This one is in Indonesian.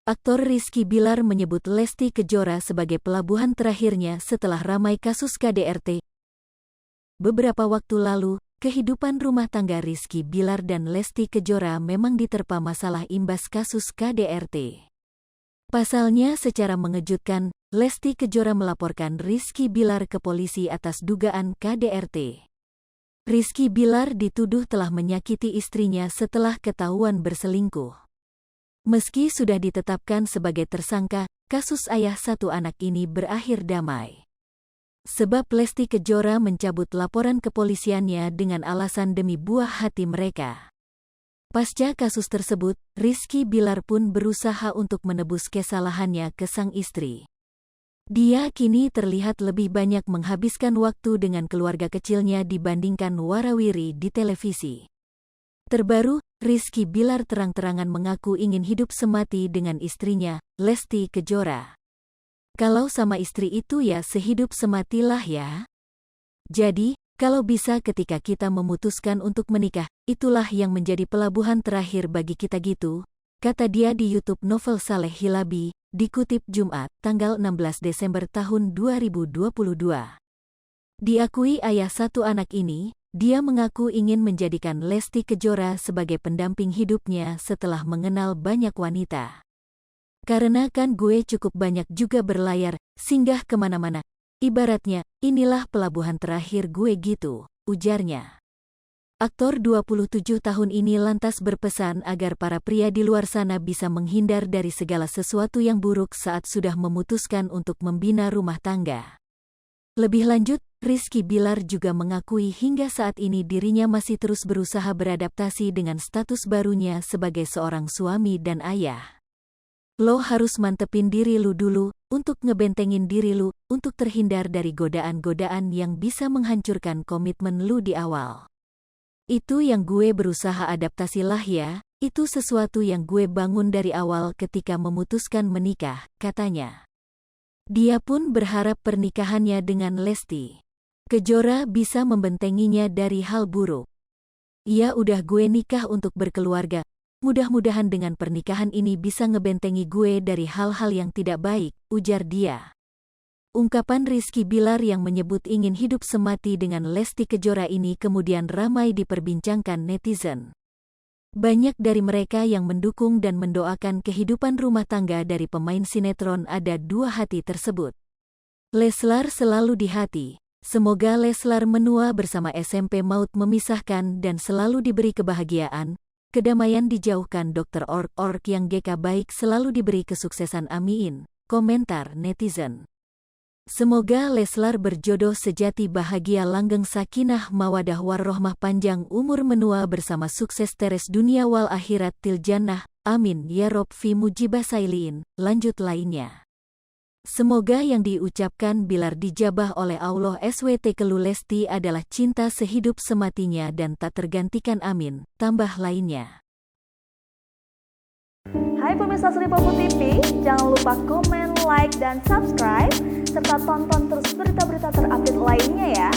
Aktor Rizky Bilar menyebut Lesti Kejora sebagai pelabuhan terakhirnya setelah ramai kasus KDRT. Beberapa waktu lalu, kehidupan rumah tangga Rizky Bilar dan Lesti Kejora memang diterpa masalah imbas kasus KDRT. Pasalnya secara mengejutkan, Lesti Kejora melaporkan Rizky Bilar ke polisi atas dugaan KDRT. Rizky Bilar dituduh telah menyakiti istrinya setelah ketahuan berselingkuh. Meski sudah ditetapkan sebagai tersangka, kasus ayah satu anak ini berakhir damai. Sebab Lesti Kejora mencabut laporan kepolisiannya dengan alasan demi buah hati mereka. Pasca kasus tersebut, Rizky Bilar pun berusaha untuk menebus kesalahannya ke sang istri. Dia kini terlihat lebih banyak menghabiskan waktu dengan keluarga kecilnya dibandingkan warawiri di televisi. Terbaru, Rizky Bilar terang-terangan mengaku ingin hidup semati dengan istrinya, Lesti Kejora. Kalau sama istri itu ya sehidup sematilah ya. Jadi, kalau bisa ketika kita memutuskan untuk menikah, itulah yang menjadi pelabuhan terakhir bagi kita gitu, kata dia di YouTube Novel Saleh Hilabi, dikutip Jumat, tanggal 16 Desember tahun 2022. Diakui ayah satu anak ini, dia mengaku ingin menjadikan Lesti Kejora sebagai pendamping hidupnya setelah mengenal banyak wanita. Karena kan gue cukup banyak juga berlayar, singgah kemana-mana. Ibaratnya, inilah pelabuhan terakhir gue gitu, ujarnya. Aktor 27 tahun ini lantas berpesan agar para pria di luar sana bisa menghindar dari segala sesuatu yang buruk saat sudah memutuskan untuk membina rumah tangga. Lebih lanjut, Rizky Bilar juga mengakui hingga saat ini dirinya masih terus berusaha beradaptasi dengan status barunya sebagai seorang suami dan ayah. Lo harus mantepin diri lu dulu, untuk ngebentengin diri lu, untuk terhindar dari godaan-godaan yang bisa menghancurkan komitmen lu di awal. Itu yang gue berusaha adaptasi lah ya, itu sesuatu yang gue bangun dari awal ketika memutuskan menikah, katanya. Dia pun berharap pernikahannya dengan Lesti Kejora bisa membentenginya dari hal buruk. Ya udah gue nikah untuk berkeluarga, mudah-mudahan dengan pernikahan ini bisa ngebentengi gue dari hal-hal yang tidak baik, ujar dia. Ungkapan Rizky Bilar yang menyebut ingin hidup semati dengan Lesti Kejora ini kemudian ramai diperbincangkan netizen. Banyak dari mereka yang mendukung dan mendoakan kehidupan rumah tangga dari pemain sinetron Ada Dua Hati tersebut. Leslar selalu di hati. Semoga Leslar menua bersama SMP maut memisahkan dan selalu diberi kebahagiaan, kedamaian dijauhkan Dr. Ork yang GK baik selalu diberi kesuksesan amin, komentar netizen. Semoga Leslar berjodoh sejati bahagia langgeng sakinah mawadah warrohmah panjang umur menua bersama sukses teres dunia wal akhirat til jannah, amin ya rob fi mujibah sailiin, lanjut lainnya. Semoga yang diucapkan Bilar dijabah oleh Allah SWT kelu Lesti adalah cinta sehidup sematinya dan tak tergantikan amin, tambah lainnya. Hai pemirsa Sri Popo TV, jangan lupa komen, like, dan subscribe, serta tonton terus berita-berita terupdate lainnya ya.